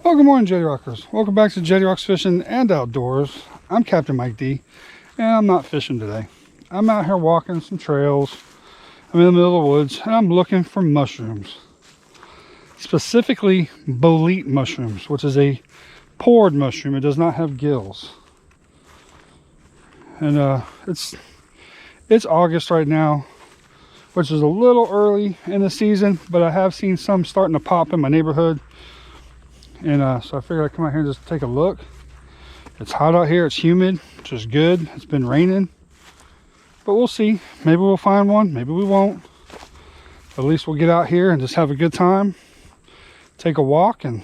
Well, good morning, Jetty Rockers. Welcome back to Jetty Rocks Fishing and Outdoors. I'm Captain Mike D, and I'm not fishing today. I'm out here walking some trails. I'm in the middle of the woods, and I'm looking for mushrooms. Specifically, bolete mushrooms, which is a pored mushroom. It does not have gills. And it's August right now, which is a little early in the season, but I have seen some starting to pop in my neighborhood. And so I figured I'd come out here and just take a look. It's hot out here, it's humid, which is good. It's been raining, but we'll see. Maybe we'll find one, maybe we won't. At least we'll get out here and just have a good time, take a walk and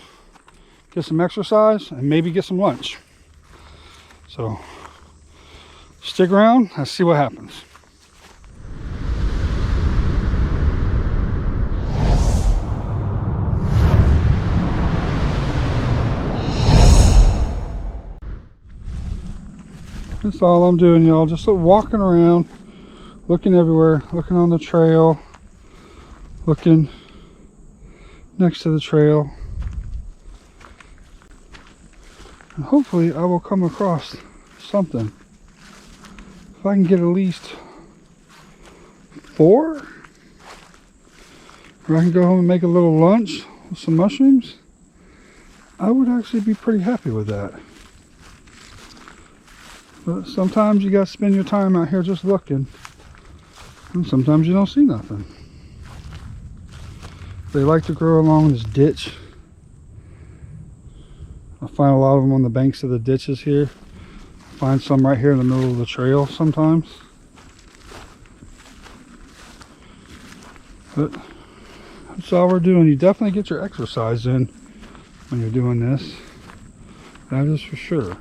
get some exercise and maybe get some lunch. So stick around, let's see what happens. That's all I'm doing, y'all. Just walking around, looking everywhere, looking on the trail, looking next to the trail. And hopefully I will come across something. If I can get at least 4, or I can go home and make a little lunch with some mushrooms, I would actually be pretty happy with that. But sometimes you gotta spend your time out here just looking, and sometimes you don't see nothing. They like to grow along this ditch. I find a lot of them on the banks of the ditches here. I find some right here in the middle of the trail sometimes. But that's all we're doing. You definitely get your exercise in when you're doing this. That is for sure.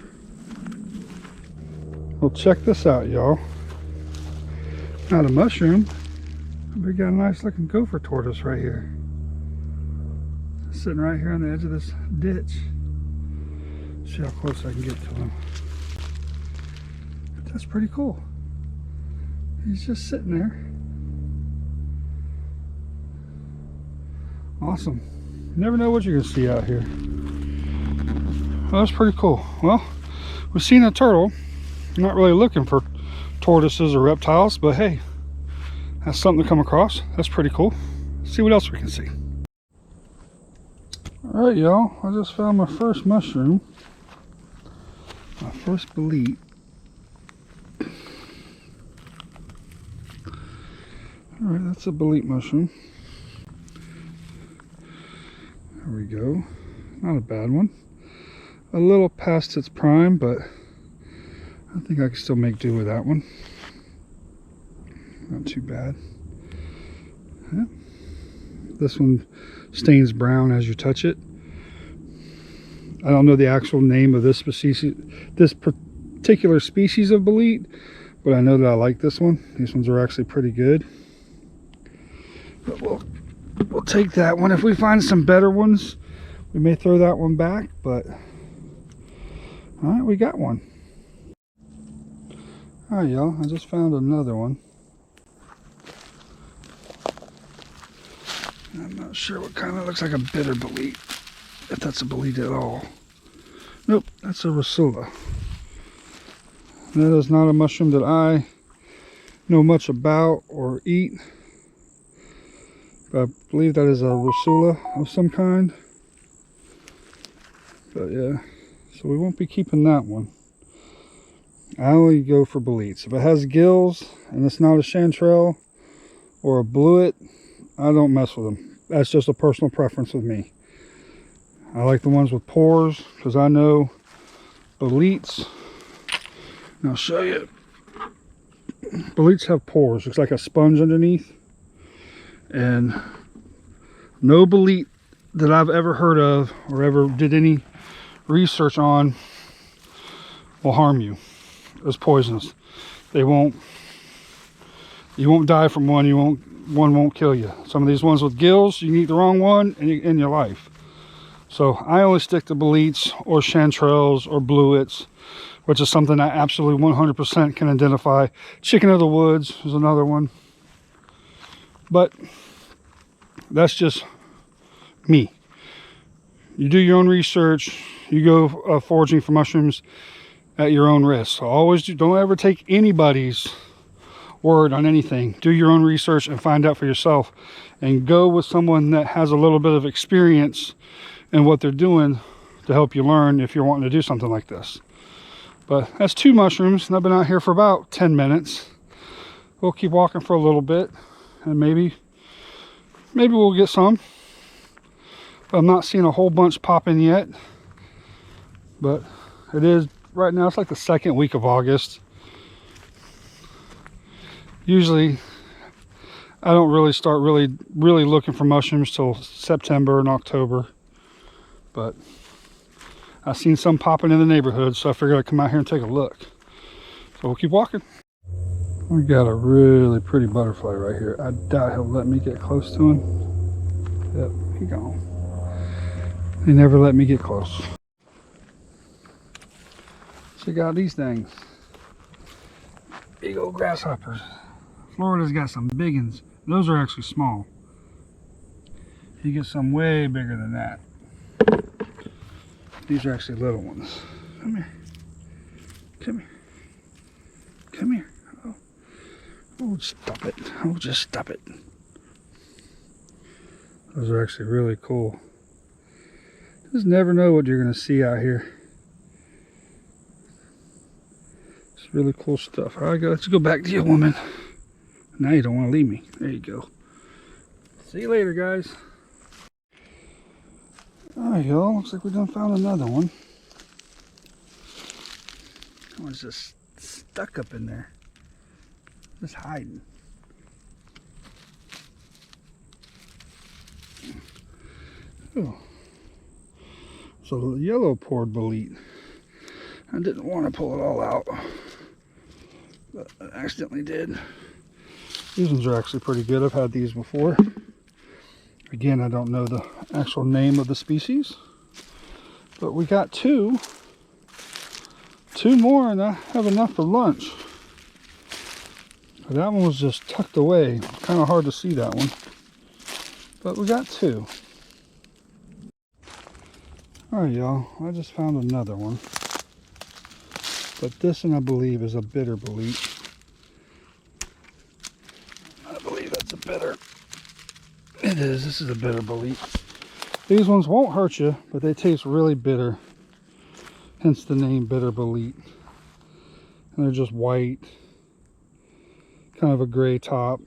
Well, check this out, y'all. Not a mushroom. We got a nice looking gopher tortoise right here. Sitting right here on the edge of this ditch. See how close I can get to him. But that's pretty cool. He's just sitting there. Awesome. You never know what you're gonna see out here. Well, that's pretty cool. Well, we've seen a turtle. I'm not really looking for tortoises or reptiles, but hey, that's something to come across. That's pretty cool. Let's see what else we can see. All right, y'all, I just found my first mushroom, my first bolete. All right, that's a bolete mushroom. There we go. Not a bad one. A little past its prime, but I think I can still make do with that one. Not too bad. Yeah. This one stains brown as you touch it. I don't know the actual name of this particular species of bolete, but I know that I like this one. These ones are actually pretty good. But we'll take that one. If we find some better ones, we may throw that one back, but all right, we got one. All right, y'all, I just found another one. I'm not sure what kind. It looks like a bitter bolete, if that's a bolete at all. Nope, that's a rusula. That is not a mushroom that I know much about or eat, but I believe that is a rusula of some kind. But yeah, so we won't be keeping that one. I only go for boletes. If it has gills and it's not a chanterelle or a bluet, I don't mess with them. That's just a personal preference with me. I like the ones with pores because I know boletes, and I'll show you, boletes have pores. Looks like a sponge underneath. And no bolete that I've ever heard of or ever did any research on will harm you. It's poisonous. You won't die from one. One won't kill you. Some of these ones with gills, you can eat the wrong one and you end your life. So I only stick to boletes or chanterelles or bluets, which is something I absolutely 100% can identify. Chicken of the woods is another one. But that's just me. You do your own research. You go foraging for mushrooms at your own risk. So always don't ever take anybody's word on anything. Do your own research and find out for yourself, and go with someone that has a little bit of experience in what they're doing to help you learn if you're wanting to do something like this. But that's 2 mushrooms, and I've been out here for about 10 minutes. We'll keep walking for a little bit, and maybe we'll get some. But I'm not seeing a whole bunch popping yet. But it is, right now it's like the 2nd week of August. Usually I don't really start really looking for mushrooms till September and October. But I've seen some popping in the neighborhood, so I figured I'd come out here and take a look. So we'll keep walking. We got a really pretty butterfly right here. I doubt he'll let me get close to him. Yep, he gone. He never let me get close. Check out these things. Big old grasshoppers. Florida's got some big ones. Those are actually small. You get some way bigger than that. These are actually little ones. Come here. Come here. Come here. Oh, stop it. Oh, just stop it. Those are actually really cool. Just never know what you're going to see out here. It's really cool stuff. All right, let's go back to you, woman. Now you don't want to leave me. There you go. See you later, guys. Alright, y'all. Looks like we done found another one. That one's just stuck up in there. Just hiding. Oh. So the yellow pored bolete. I didn't want to pull it all out, but I accidentally did. These ones are actually pretty good. I've had these before. Again, I don't know the actual name of the species, but we got two more, and I have enough for lunch. That one was just tucked away. Kind of hard to see that one, but we got 2. All right, y'all. I just found another one, but this one I believe is a bitter bolete. I believe that's a bitter. It is. This is a bitter bolete. These ones won't hurt you, but they taste really bitter. Hence the name bitter bolete. And they're just white. Kind of a gray top.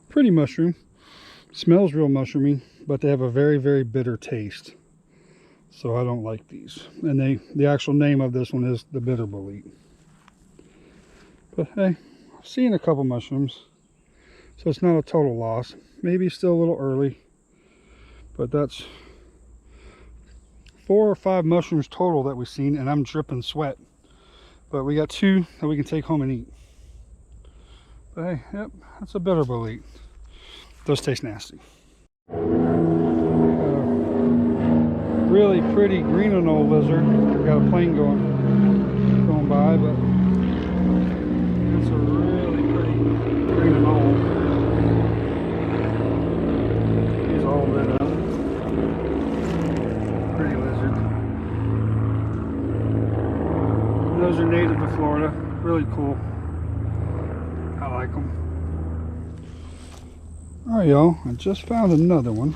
Pretty mushroom. Smells real mushroomy, but they have a very, very bitter taste. So I don't like these. And the actual name of this one is the bitter bolete. But hey, I've seen a couple mushrooms. So it's not a total loss. Maybe still a little early. But that's 4 or 5 mushrooms total that we've seen, and I'm dripping sweat. But we got 2 that we can take home and eat. But hey, yep, that's a bitter bolete. Those taste nasty. Really pretty green and old lizard. We've got a plane going by, but it's a really pretty green and old. He's all lit up. Pretty lizard. Those are native to Florida. Really cool. I like them. Alright, y'all. I just found another one.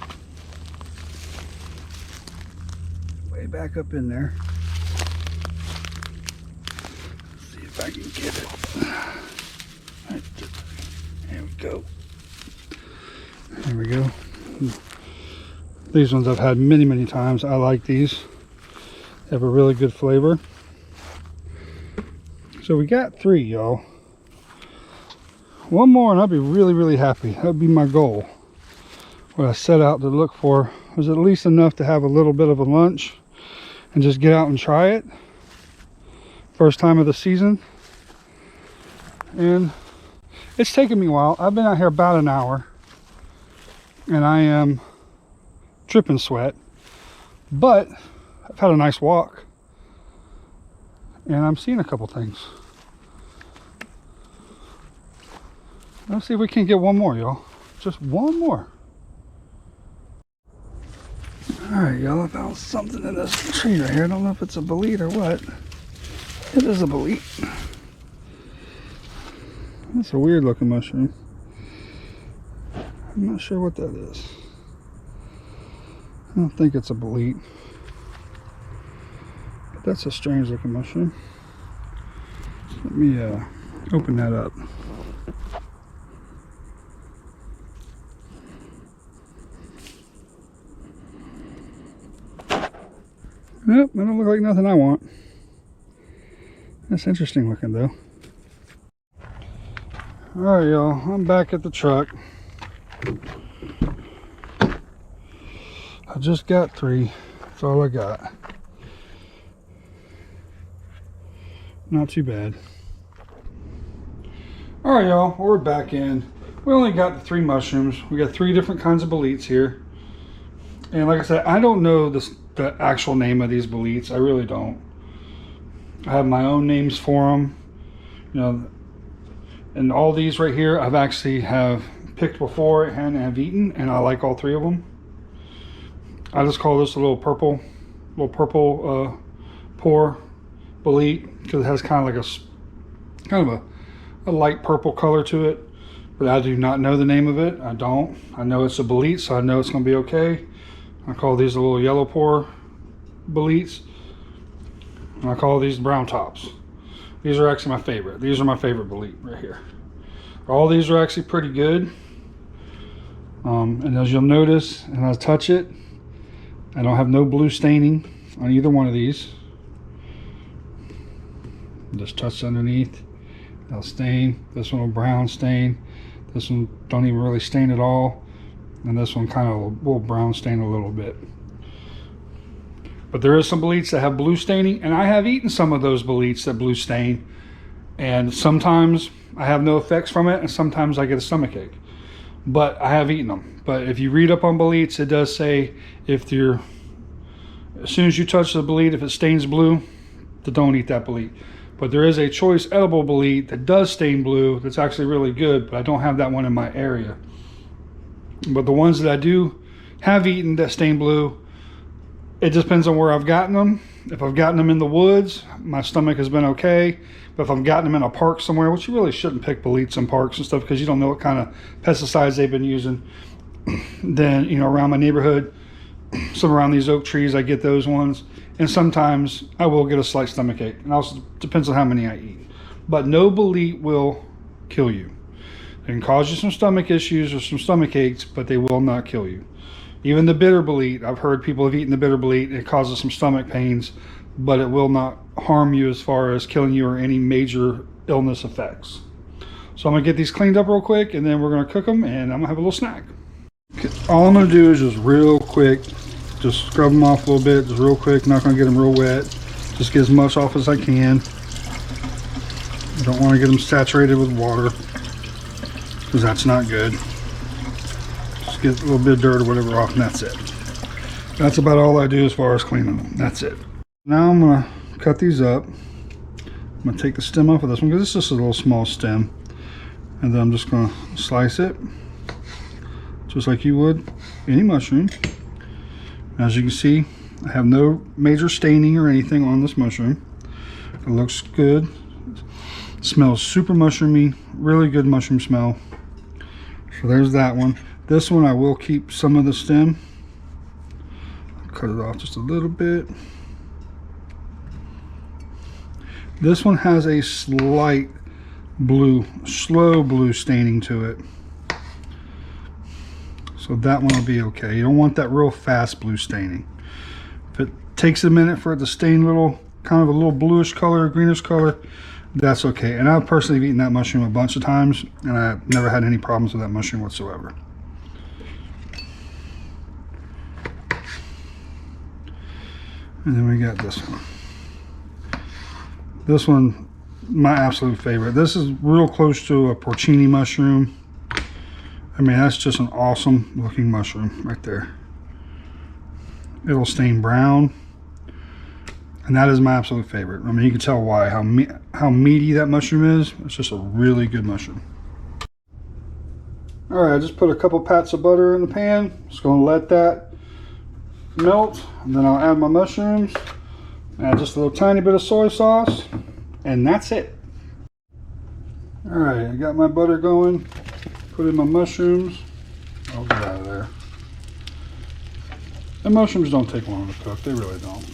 Way back up in there. Let's see if I can get it. There we go. There we go. These ones I've had many, many times. I like these. They have a really good flavor. So we got 3, y'all. One more and I'll be really, really happy. That would be my goal. What I set out to look for was at least enough to have a little bit of a lunch and just get out and try it. First time of the season. And it's taken me a while. I've been out here about an hour and I am dripping sweat, but I've had a nice walk and I'm seeing a couple things. Let's see if we can get one more, y'all. Just one more. Alright, y'all, I found something in this tree right here. I don't know if it's a bolete or what. It is a bolete. That's a weird looking mushroom. I'm not sure what that is. I don't think it's a bolete. But that's a strange looking mushroom. Let me open that up. Nope, that don't look like nothing I want. That's interesting looking though. Alright y'all, I'm back at the truck. I just got 3. That's all I got. Not too bad. Alright y'all, we're back in. We only got the 3 mushrooms. We got 3 different kinds of boletes here. And like I said, I don't know the actual name of these boletes. I really don't. I have my own names for them. You know, and all these right here I've actually have picked before and have eaten, and I like all 3 of them. I just call this a little purple pour bolete because it has kind of a light purple color to it. But I do not know the name of it. I don't. I know it's a bolete, so I know it's going to be okay. I call these the little yellow pour boletes. And I call these brown tops. These are actually my favorite. These are my favorite bolete right here. All these are actually pretty good. And as you'll notice, and I touch it, I don't have no blue staining on either one of these. Just touch underneath. They'll stain. This one will brown stain. This one don't even really stain at all. And this one kind of will brown stain a little bit. But there is some boletes that have blue staining, and I have eaten some of those boletes that blue stain. And sometimes I have no effects from it, and sometimes I get a stomachache. But I have eaten them. But if you read up on boletes, it does say as soon as you touch the bolete, if it stains blue, then don't eat that bolete. But there is a choice edible bolete that does stain blue that's actually really good, but I don't have that one in my area. But the ones that I do have eaten that stain blue, it just depends on where I've gotten them. If I've gotten them in the woods, my stomach has been okay. But if I've gotten them in a park somewhere, which you really shouldn't pick boletes in parks and stuff because you don't know what kind of pesticides they've been using, then, you know, around my neighborhood, some around these oak trees, I get those ones. And sometimes I will get a slight stomachache. And also depends on how many I eat. But no bolete will kill you. It can cause you some stomach issues or some stomach aches, but they will not kill you. Even the bitter bolete, I've heard people have eaten the bitter bolete, it causes some stomach pains, but it will not harm you as far as killing you or any major illness effects. So I'm gonna get these cleaned up real quick, and then we're gonna cook them, and I'm gonna have a little snack. Okay, all I'm gonna do is just real quick, just scrub them off a little bit, just real quick, not gonna get them real wet. Just get as much off as I can. I don't wanna get them saturated with water, because that's not good. Just get a little bit of dirt or whatever off, and that's it. That's about all I do as far as cleaning them. That's it. Now I'm gonna cut these up. I'm gonna take the stem off of this one because it's just a little small stem, and then I'm just gonna slice it just like you would any mushroom. As you can see, I have no major staining or anything on this mushroom. It looks good. It smells super mushroomy, really good mushroom smell. So there's that one. This one I will keep some of the stem. Cut it off just a little bit. This one has a slight slow blue staining to it. So that one will be okay. You don't want that real fast blue staining. If it takes a minute for it to stain kind of a little bluish color, greenish color, that's okay. And I've personally eaten that mushroom a bunch of times, and I've never had any problems with that mushroom whatsoever. And then we got this one. This one, my absolute favorite. This is real close to a porcini mushroom. I mean, that's just an awesome looking mushroom right there. It'll stain brown. And that is my absolute favorite. I mean, you can tell why, how meaty that mushroom is. It's just a really good mushroom. All right, I just put a couple pats of butter in the pan. Just gonna let that melt, and then I'll add my mushrooms, add just a little tiny bit of soy sauce, and that's it. All right, I got my butter going, put in my mushrooms. I'll get out of there. The mushrooms don't take long to cook, they really don't.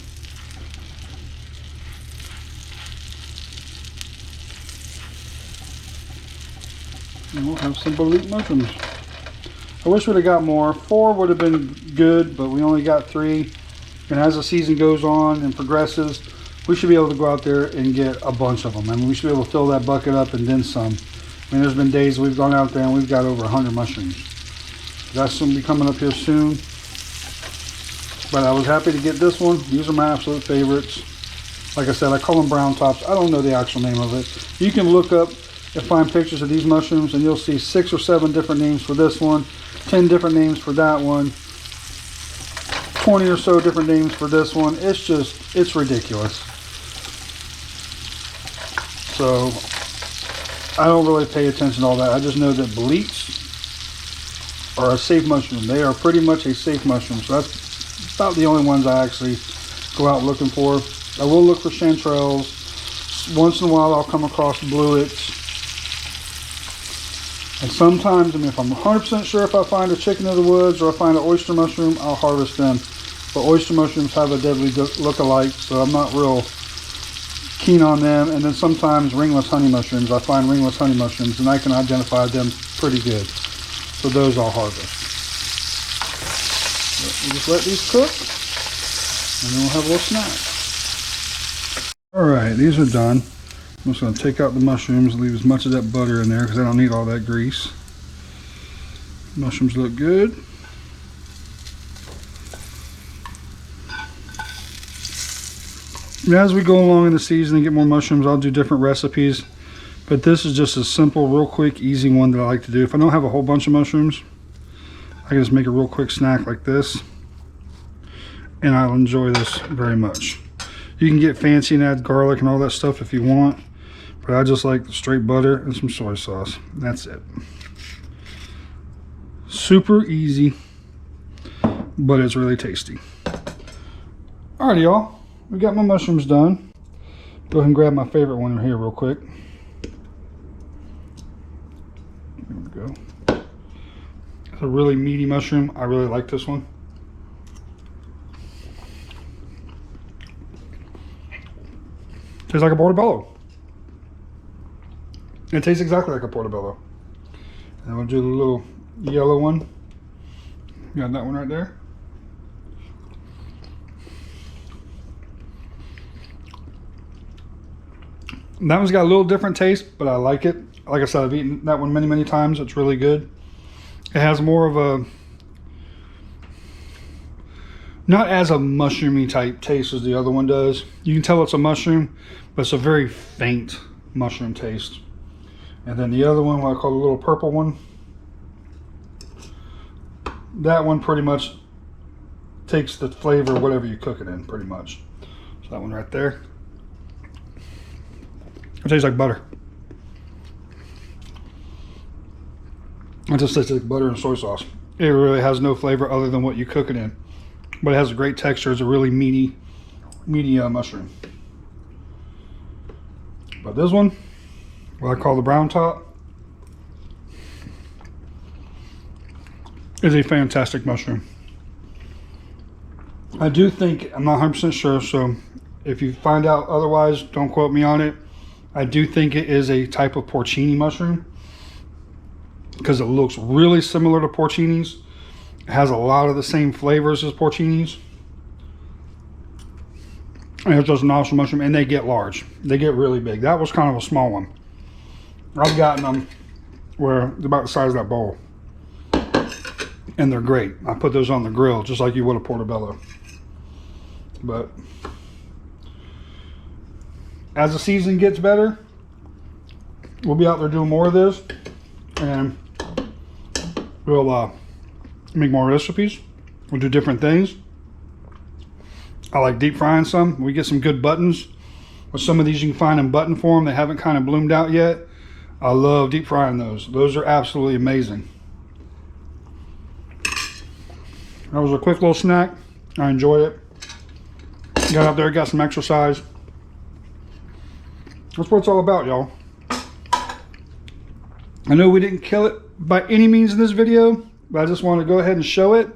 And we'll have some bolete mushrooms. I wish we'd have got more. 4 would have been good, but we only got 3. And as the season goes on and progresses, we should be able to go out there and get a bunch of them. I mean, we should be able to fill that bucket up and then some. I mean, there's been days we've gone out there and we've got over 100 mushrooms. That's going to be coming up here soon. But I was happy to get this one. These are my absolute favorites. Like I said, I call them brown tops. I don't know the actual name of it. You can look up and find pictures of these mushrooms and you'll see 6 or 7 different names for this one, 10 different names for that one, 20 or so different names for this one. It's ridiculous. So I don't really pay attention to all that. I just know that boletes are a safe mushroom. They are pretty much a safe mushroom. So that's about the only ones I actually go out looking for. I will look for chanterelles. Once in a while I'll come across bluets. And sometimes, I mean, if I'm 100% sure if I find a chicken of the woods or I find an oyster mushroom, I'll harvest them. But oyster mushrooms have a deadly look-alike, so I'm not real keen on them. And then sometimes ringless honey mushrooms. I find ringless honey mushrooms and I can identify them pretty good. So those I'll harvest. But we'll just let these cook and then we'll have a little snack. Alright, these are done. I'm just going to take out the mushrooms, leave as much of that butter in there because I don't need all that grease. Mushrooms look good. And as we go along in the season and get more mushrooms, I'll do different recipes. But this is just a simple, real quick, easy one that I like to do. If I don't have a whole bunch of mushrooms, I can just make a real quick snack like this. And I'll enjoy this very much. You can get fancy and add garlic and all that stuff if you want. But I just like the straight butter and some soy sauce. That's it. Super easy, but it's really tasty. Alrighty, y'all. We got my mushrooms done. Go ahead and grab my favorite one here real quick. There we go. It's a really meaty mushroom. I really like this one. Tastes like a portobello. It tastes exactly like a portobello. And we'll do the little yellow one. Got that one right there. That one's got a little different taste, but I like it. Like I said, I've eaten that one many, many times. It's really good. It has more of a, not as a mushroomy type taste as the other one does. You can tell it's a mushroom, but it's a very faint mushroom taste. And then the other one, what I call the little purple one, that one pretty much takes the flavor of whatever you cook it in, pretty much. So that one right there. It tastes like butter. It just tastes like butter and soy sauce. It really has no flavor other than what you cook it in. But it has a great texture. It's a really meaty mushroom. But this one, what I call the brown top, is a fantastic mushroom. I do think, I'm not 100% sure, so if you find out otherwise, don't quote me on it. I do think it is a type of porcini mushroom because it looks really similar to porcinis. It has a lot of the same flavors as porcinis. And it's just an awesome mushroom, and they get large. They get really big. That was kind of a small one. I've gotten them where they're about the size of that bowl. And they're great. I put those on the grill just like you would a portobello. But as the season gets better, we'll be out there doing more of this, and we'll make more recipes. We'll do different things. I like deep frying some. We get some good buttons. With some of these you can find in button form. They haven't kind of bloomed out yet. I love deep frying those. Those are absolutely amazing. That was a quick little snack. I enjoyed it. Got out there, got some exercise. That's what it's all about, y'all. I know we didn't kill it by any means in this video, but I just want to go ahead and show it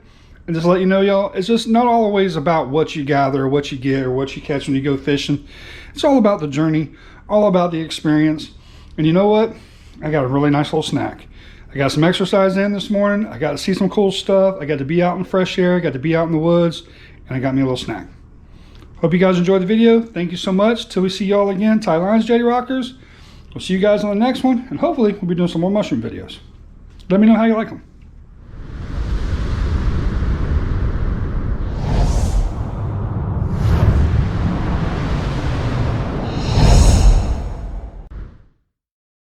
and just let you know, y'all, it's just not always about what you gather or what you get or what you catch when you go fishing. It's all about the journey, all about the experience. And you know what? I got a really nice little snack. I got some exercise in this morning. I got to see some cool stuff. I got to be out in fresh air. I got to be out in the woods, and I got me a little snack. Hope you guys enjoyed the video. Thank you so much. Till we see y'all again, Ty Lines, Jetty Rockers. We'll see you guys on the next one, and hopefully we'll be doing some more mushroom videos. Let me know how you like them.